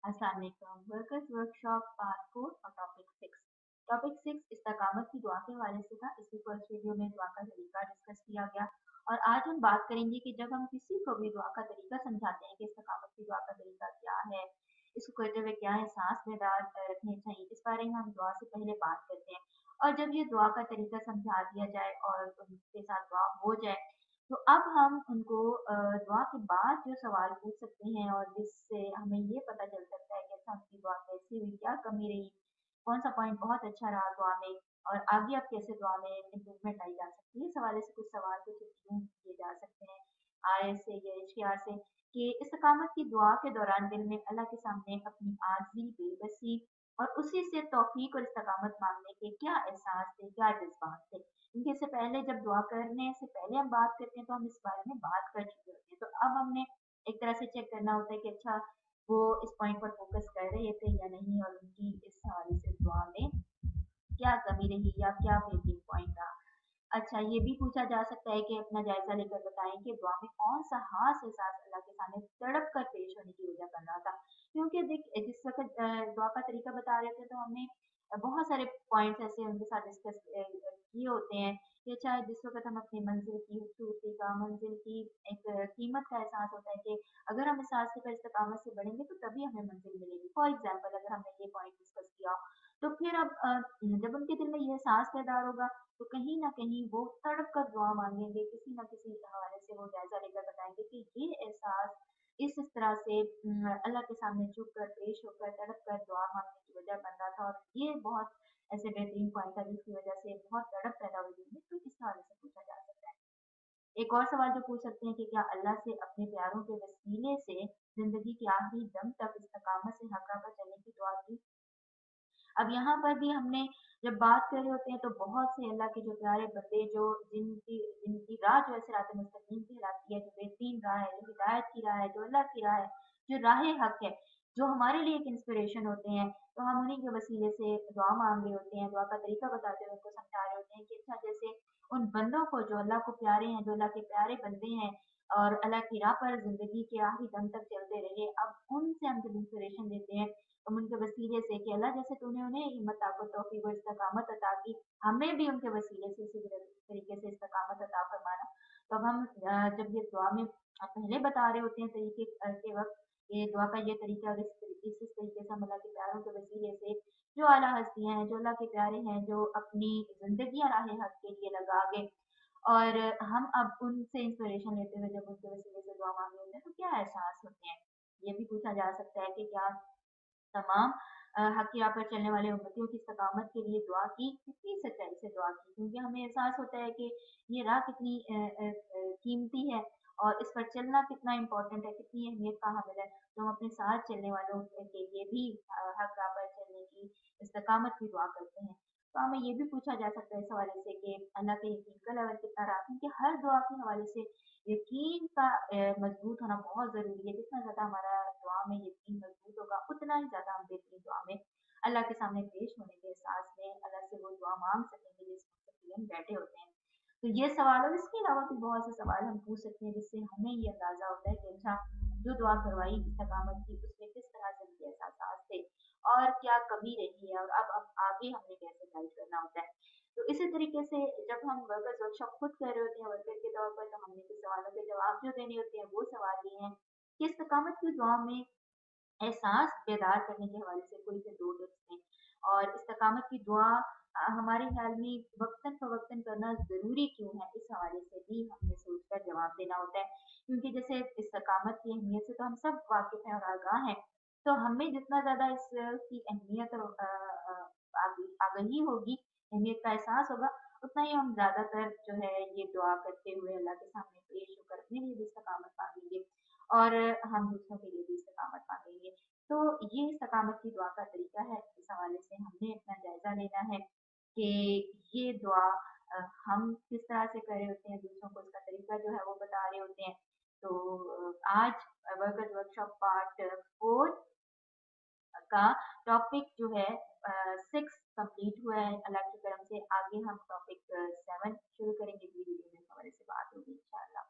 अस्सलाम वालेकुम। Workers workshop part 4 और टॉपिक 6 इस्तकामत की दुआ के हवाले से था। इसकी फर्स्ट वीडियो में दुआ का तरीका डिस्कस किया गया और आज हम बात करेंगे कि जब हम किसी को भी दुआ का तरीका समझाते हैं कि इस्तकामत की दुआ का तरीका क्या है, इसको करते हुए क्या एहसास बेदार रखने चाहिए, इस बारे में हम दुआ से पहले बात करते हैं। और जब ये दुआ का तरीका समझा दिया जाए और उनके साथ दुआ हो जाए, तो अब हम उनको दुआ के बाद जो सवाल पूछ सकते हैं और जिससे हमें ये पता चल सकता है कि अच्छा उनकी दुआ कैसी हुई, क्या कमी रही, कौन सा पॉइंट बहुत अच्छा रहा दुआ में और आगे अब कैसे दुआ में इम्प्रूवमेंट लाई जा सकती है। इस हवाले से कुछ सवाल कुछ यूँ किए जा सकते हैं आयत से या इश्तिहार से कि इस्तकामत की दुआ के दौरान दिल में अल्लाह के सामने अपनी आजी बेबसी और उसी से तौफीक और इस्तकामत मांगने के क्या एहसास थे, क्या जज्बात थे। क्योंकि इससे पहले जब दुआ करने से पहले हम बात करते हैं तो हम इस बारे में बात कर चुके होते हैं। तो अब हमने एक तरह से चेक करना होता है कि अच्छा वो इस पॉइंट पर फोकस कर रहे थे या नहीं और उनकी इस हवाले से दुआ में क्या कमी रही या क्या बेहतरीन पॉइंट रहा। अच्छा ये भी पूछा जा सकता है कि अपना जायजा लेकर बताएं कि दुआ में कौन सा खास एहसास अल्लाह के सामने तड़प कर पेश होने की वजह बन रहा था। क्योंकि देख जिस वक्त दुआ का तरीका बता रहे थे तो हमने बहुत सारे पॉइंट्स ऐसे उनके साथ डिस्कस किए होते हैं कि अच्छा जिस वक्त हम अपनी मंजिल की खूबसूरती का मंजिल की एक कीमत का एहसास होता है कि अगर हम इस रास्ते पर इस्तकामत से बढ़ेंगे तो तभी हमें मंजिल मिलेगी। फॉर एग्जाम्पल अगर हमने ये पॉइंट डिस्कस किया तो फिर अब जब उनके दिल में ये एहसास पैदा होगा तो कहीं न कहीं वो तड़प कर दुआ माँगेंगे, किसी न किसी हवाले से वो जायज़ा लेकर बताएँगे कि ये एहसास इस तरह से अल्लाह के सामने झुक कर, पेश होकर, तड़प कर दुआ माँगने की वजह बन रहा था और ये बहुत ऐसे बेहतरीन पॉइंट था जिसकी वजह से बहुत तड़प पैदा हुई थी, तो इस हवाले से पूछा जा सकता है। एक और सवाल जो पूछ सकते हैं कि क्या अल्लाह से अपने प्यारों के वसीले से ज़िंदगी के आखिरी दम तक इस्तकामत से हक़ पर चलने की दुआ की? अब यहाँ पर भी हमने जब बात कर रहे होते हैं तो बहुत से अल्लाह के जो प्यारे बंदे जो जिनकी जिनकी राह जो है सिरात मुस्तकीम कहलाती है, जो बेहतरीन राह है, जो हिदायत की राह है, जो अल्लाह की राह है, जो राह हक है, जो हमारे लिए एक इंस्पिरेशन होते हैं, तो हम उन्हीं के वसीले से दुआ मांग रहे होते हैं, दुआ का तरीका बताते हुए उनको समझा रहे होते हैं कि अच्छा जैसे उन बंदों को जो अल्लाह को प्यारे हैं, जो अल्लाह के प्यारे बंदे हैं और अल्लाह की राह पर जिंदगी के आखिरी दम तक चलते रहे, अब उनसे हम जब इंस्पिरेशन लेते हैं तुम उनके वसीले से कि अल्लाह जैसे तूने उन्हें हिम्मत, ताकत, तौफीक और इस्तकामत अता की, हमें भी उनके वसीले से इसी तरीके से इस्तकामत अता फरमाना। तो अब हम जब ये दुआ में पहले बता रहे होते हैं तरीके के वक़्त ये दुआ का ये तरीका और इस तरीके से हम अल्लाह के प्यारों के वसीले से जो आला हस्तियाँ हैं, जो अल्लाह के प्यारे हैं, जो अपनी ज़िंदगियाँ राह हक के लिए लगा के और हम अब उनसे इंस्पिरेशन लेते हुए जब उनके वसीले से दुआ माँग रहे होते हैं, तो क्या एहसास होते हैं? ये भी पूछा जा सकता है कि क्या तमाम हक की राह पर चलने वाले उम्मतियों की इस्तकामत के लिए दुआ की, कितनी सच्चाई से दुआ की, क्योंकि हमें एहसास होता है कि ये राह कितनी कीमती है और इस पर चलना कितना इम्पोर्टेंट है, कितनी अहमियत का हामिल है। तो हम अपने साथ चलने वालों के लिए भी हक राह पर चलने की इस्तकामत की दुआ करते हैं। तो हमें ये भी पूछा जा सकता है इस हवाले से कि अल्लाह के यकीन का लेवल कितना रहा, क्योंकि हर दुआ के हवाले से यकीन का मजबूत होना बहुत ज़रूरी है। जितना ज़्यादा हमारा दुआ में यकीन मजबूत होगा, उतना ही ज़्यादा हम बेहतरीन दुआ में अल्लाह के सामने पेश होने के एहसास में अल्लाह से वो दुआ माँग सकेंगे जिस मकसद के लिए हम बैठे होते हैं। तो ये सवाल और इसके अलावा भी बहुत से सवाल हम पूछ सकते हैं जिससे हमें ये अंदाज़ा होता है कि अच्छा जो दुआ करवाई इस्तकामत की उसमें किस तरह से उनके एहसास थे और क्या कमी रही है और अब आगे हमने कैसे गाइड करना होता है। तो इसी तरीके से जब हम वर्कर्स वर्कशॉप खुद कर रहे होते हैं वर्कर के तौर पर तो हमने कुछ सवालों के जवाब जो देने होते हैं वो सवाल ये हैं कि इस्तकामत की दुआ में एहसास बेदार करने के हवाले से कोई से 2 टिप्स दें और इस्तकामत की दुआ हमारे ख़्याल में वक़्तन-फ़वक़्तन करना ज़रूरी क्यों है? इस हवाले से भी हमने सोचकर जवाब देना होता है। क्योंकि जैसे इस्तकामत की अहमियत से तो हम सब वाक़िफ़ हैं और आगाह हैं, तो हमें जितना ज़्यादा इसकी अहमियत और आगही होगी, अहमियत का एहसास होगा, उतना ही हम ज़्यादातर जो है ये दुआ करते हुए अल्लाह के सामने पेश होकर अपने लिए भी इस्तकामत माँगेंगे और हम दूसरों के लिए भी इस्तकामत माँगेंगे। तो ये इस्तकामत की दुआ का तरीका है, इस हवाले से हमने अपना जायज़ा लेना है कि ये दुआ हम किस तरह से कर रहे होते हैं, दूसरों को इसका तरीका जो है वो बता रहे होते हैं। तो आज वर्कर्स वर्कशॉप पार्ट 4 का टॉपिक जो है 6 कंप्लीट हुआ है अल्लाह की करम से। आगे हम टॉपिक 7 शुरू करेंगे। अगली वीडियो में इस हवाले से बात होगी इंशाअल्लाह।